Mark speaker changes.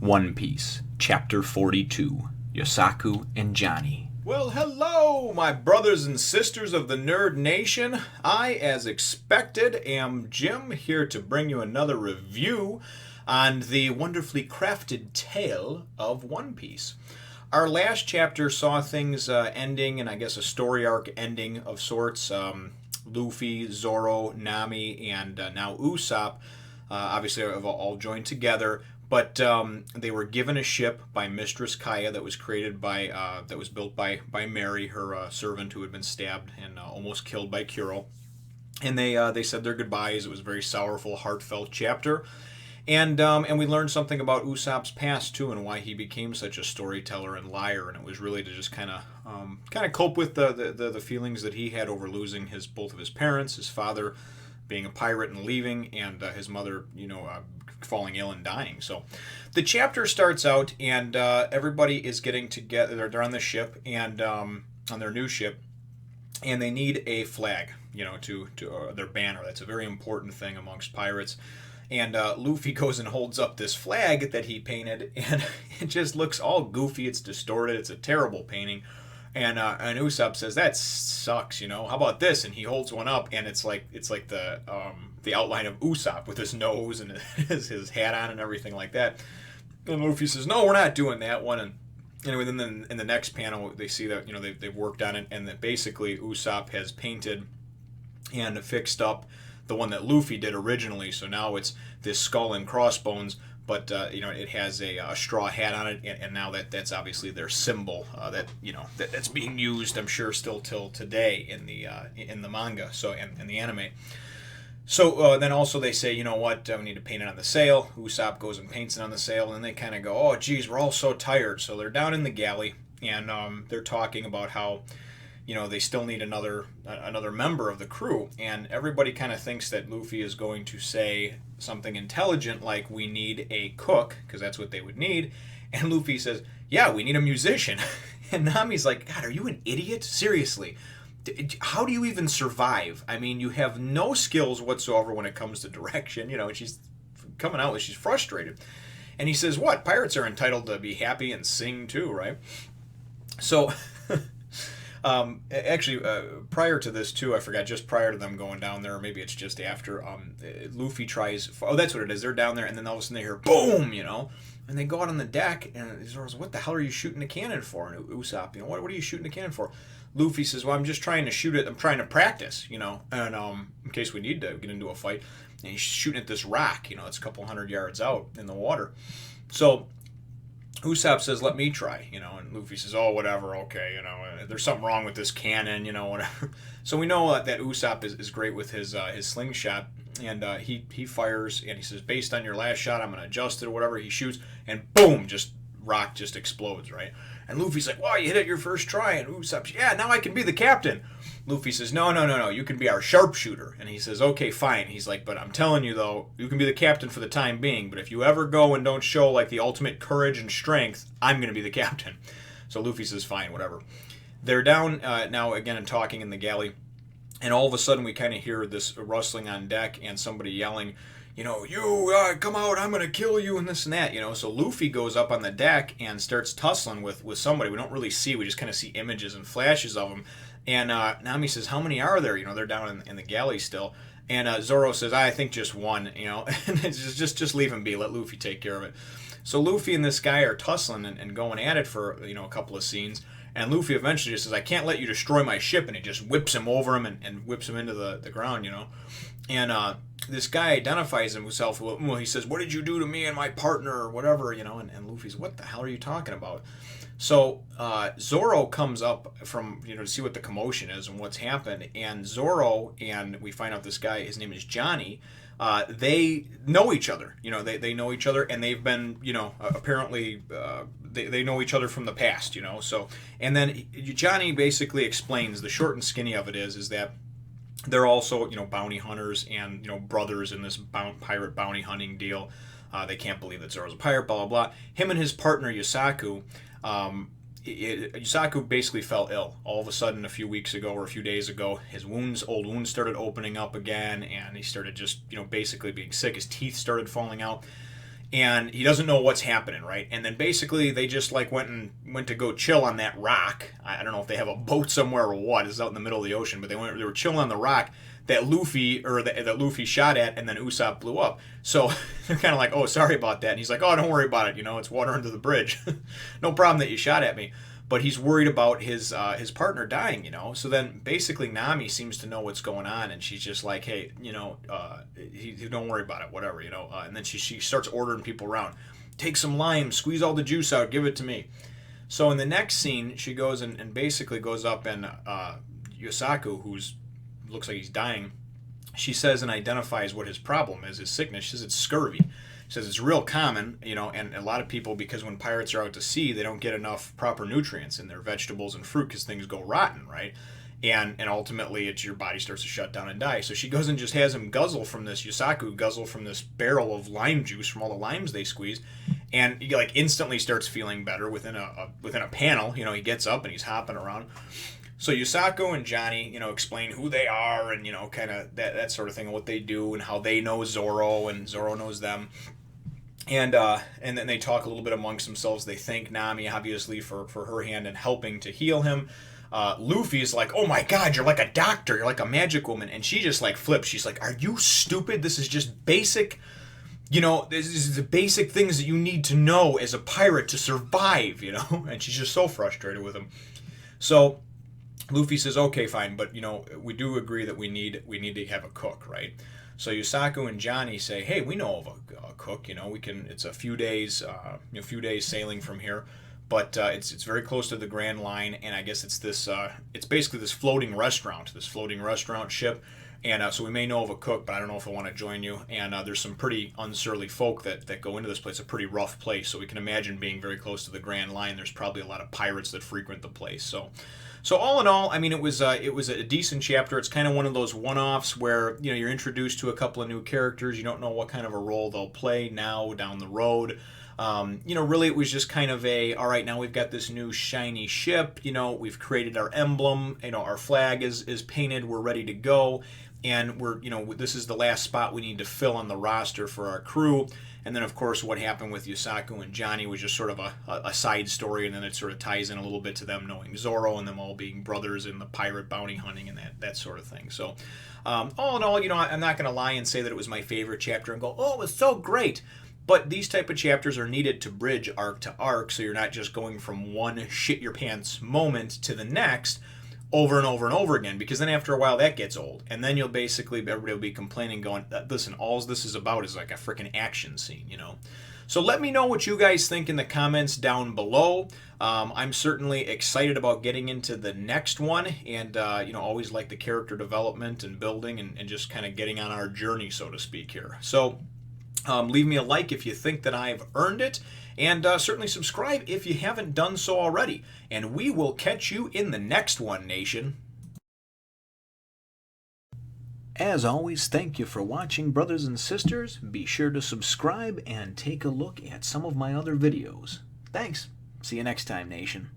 Speaker 1: One Piece, Chapter 42, Yosaku and Johnny.
Speaker 2: Well, hello, my brothers and sisters of the Nerd Nation. I, as expected, am Jim, here to bring you another review on the wonderfully crafted tale of One Piece. Our last chapter saw things ending, and I guess a story arc ending of sorts. Luffy, Zoro, Nami, and now Usopp, obviously, have all joined together. But they were given a ship by Mistress Kaya that was created by, that was built by Mary, her servant who had been stabbed and almost killed by Kuro. And they said their goodbyes. It was a very sorrowful, heartfelt chapter. And we learned something about Usopp's past too, and why he became such a storyteller and liar. And it was really to just kind of cope with the feelings that he had over losing both of his parents, his father being a pirate and leaving, and his mother, falling ill and dying. So the chapter starts out, and everybody is getting together. They're on the ship, and on their new ship, and they need a flag, to their banner. That's a very important thing amongst pirates. And Luffy goes and holds up this flag that he painted, and it just looks all goofy. It's distorted. It's a terrible painting. And Usopp says, "That sucks, How about this?" And he holds one up, and it's like the outline of Usopp with his nose and his hat on and everything like that. And Luffy says, "No, we're not doing that one." And anyway, then in the next panel, they see that they've worked on it, and that basically Usopp has painted and fixed up the one that Luffy did originally. So now it's this skull and crossbones. But it has a straw hat on it, and now that's obviously their symbol that's being used, I'm sure, still till today in the manga, so in the anime. So then also they say, we need to paint it on the sail. Usopp goes and paints it on the sail, and they kind of go, "Oh, geez, we're all so tired." So they're down in the galley, and they're talking about how they still need another member of the crew, and everybody kind of thinks that Luffy is going to say something intelligent like, "We need a cook," because that's what they would need. And Luffy says, "Yeah, we need a musician." And Nami's like, "God, are you an idiot? Seriously, how do you even survive? I mean, you have no skills whatsoever when it comes to direction." And she's coming out she's frustrated. And he says, "What? Pirates are entitled to be happy and sing too, right?" So prior to this too, I forgot, just prior to them going down there, or maybe it's just after, Luffy tries, that's what it is, they're down there, and then all of a sudden they hear boom, and they go out on the deck, and Zoro's, "What the hell are you shooting a cannon for?" And Usopp, what are you shooting a cannon for? Luffy says, "Well, I'm just trying to shoot it, I'm trying to practice, and in case we need to get into a fight." And he's shooting at this rock, it's a couple hundred yards out in the water. So Usopp says, "Let me try," and Luffy says, "Oh, whatever, okay, there's something wrong with this cannon, whatever." So we know that Usopp is great with his slingshot, and he fires, and he says, "Based on your last shot, I'm going to adjust it," or whatever. He shoots, and boom, rock just explodes, right? And Luffy's like, "Wow, you hit it your first try," and Usopp's, "Yeah, now I can be the captain." Luffy says, No, you can be our sharpshooter. And he says, "Okay, fine." He's like, "But I'm telling you, though, you can be the captain for the time being, but if you ever go and don't show, the ultimate courage and strength, I'm going to be the captain." So Luffy says, "Fine, whatever." They're down now again and talking in the galley, and all of a sudden we kind of hear this rustling on deck and somebody yelling, "You, come out, I'm going to kill you," and this and that, So Luffy goes up on the deck and starts tussling with somebody. We don't really see, we just kind of see images and flashes of him. And Nami says, "How many are there?" They're down in the galley still. And Zoro says, "I think just one," and it's just leave him be, let Luffy take care of it. So Luffy and this guy are tussling and going at it for, a couple of scenes. And Luffy eventually just says, "I can't let you destroy my ship," and he just whips him over him and whips him into the ground, And this guy identifies himself. Well, he says, "What did you do to me and my partner," or whatever, and Luffy's, "What the hell are you talking about?" So Zoro comes up from, to see what the commotion is and what's happened. And Zoro, and we find out this guy, his name is Johnny, they know each other. They know each other, and they've been, apparently, they know each other from the past, So, and then Johnny basically explains, the short and skinny of it is that they're also, bounty hunters and, brothers in this pirate bounty hunting deal. They can't believe that Zoro's a pirate, blah, blah, blah. Him and his partner, Yosaku, Yosaku basically fell ill. All of a sudden, a few weeks ago or a few days ago, his old wounds started opening up again, and he started just, basically being sick. His teeth started falling out. and he doesn't know what's happening, right? And then basically they just like went to go chill on that rock. I don't know if they have a boat somewhere or what. It's out in the middle of the ocean, but they were chilling on the rock that Luffy shot at, and then Usopp blew up. So they're kind of like, oh, sorry about that. And he's like, oh, don't worry about it. It's water under the bridge. No problem that you shot at me. But he's worried about his partner dying, So then basically Nami seems to know what's going on, and she's just like, hey, don't worry about it, whatever, And then she starts ordering people around. Take some lime, squeeze all the juice out, give it to me. So in the next scene, she goes and basically goes up, and Yosaku, who's looks like he's dying, she says and identifies what his problem is, his sickness. She says it's scurvy. She says it's real common, and a lot of people, because when pirates are out to sea, they don't get enough proper nutrients in their vegetables and fruit because things go rotten, right? And ultimately, your body starts to shut down and die. So she goes and just has him Yosaku guzzle from this barrel of lime juice from all the limes they squeeze, and he like instantly starts feeling better within a panel. He gets up and he's hopping around. So Yosaku and Johnny, explain who they are and, kind of that sort of thing, and what they do and how they know Zoro and Zoro knows them. And then they talk a little bit amongst themselves. They thank Nami, obviously, for her hand in helping to heal him. Luffy's like, oh my god, you're like a doctor. You're like a magic woman. And she just like flips. She's like, are you stupid? This is just basic, this is the basic things that you need to know as a pirate to survive, And she's just so frustrated with him. So Luffy says, okay, fine, but we do agree that we need to have a cook, right? So Yosaku and Johnny say, hey, we know of a cook, we can. It's a few days sailing from here, but it's very close to the Grand Line, and I guess it's basically this floating restaurant ship, and so we may know of a cook, but I don't know if I want to join you. And there's some pretty unsurly folk that go into this place. It's a pretty rough place, so we can imagine being very close to the Grand Line. There's probably a lot of pirates that frequent the place. So all in all, I mean, it was a decent chapter. It's kind of one of those one-offs where you're introduced to a couple of new characters. You don't know what kind of a role they'll play now down the road. Really it was just kind of all right, now we've got this new shiny ship. We've created our emblem. Our flag is painted. We're ready to go, and this is the last spot we need to fill on the roster for our crew. And then, of course, what happened with Yosaku and Johnny was just sort of a side story, and then it sort of ties in a little bit to them knowing Zoro and them all being brothers in the pirate bounty hunting and that sort of thing. So, all in all, I'm not going to lie and say that it was my favorite chapter and go, oh, it was so great. But these type of chapters are needed to bridge arc to arc, so you're not just going from one shit-your-pants moment to the next over and over and over again, because then after a while that gets old, and then everybody will be complaining, going, listen, all this is about is like a freaking action scene, So let me know what you guys think in the comments down below. I'm certainly excited about getting into the next one, and always like the character development and building and just kind of getting on our journey, so to speak, here. So leave me a like if you think that I've earned it, and certainly subscribe if you haven't done so already. And we will catch you in the next one, Nation.
Speaker 1: As always, thank you for watching, brothers and sisters. Be sure to subscribe and take a look at some of my other videos. Thanks. See you next time, Nation.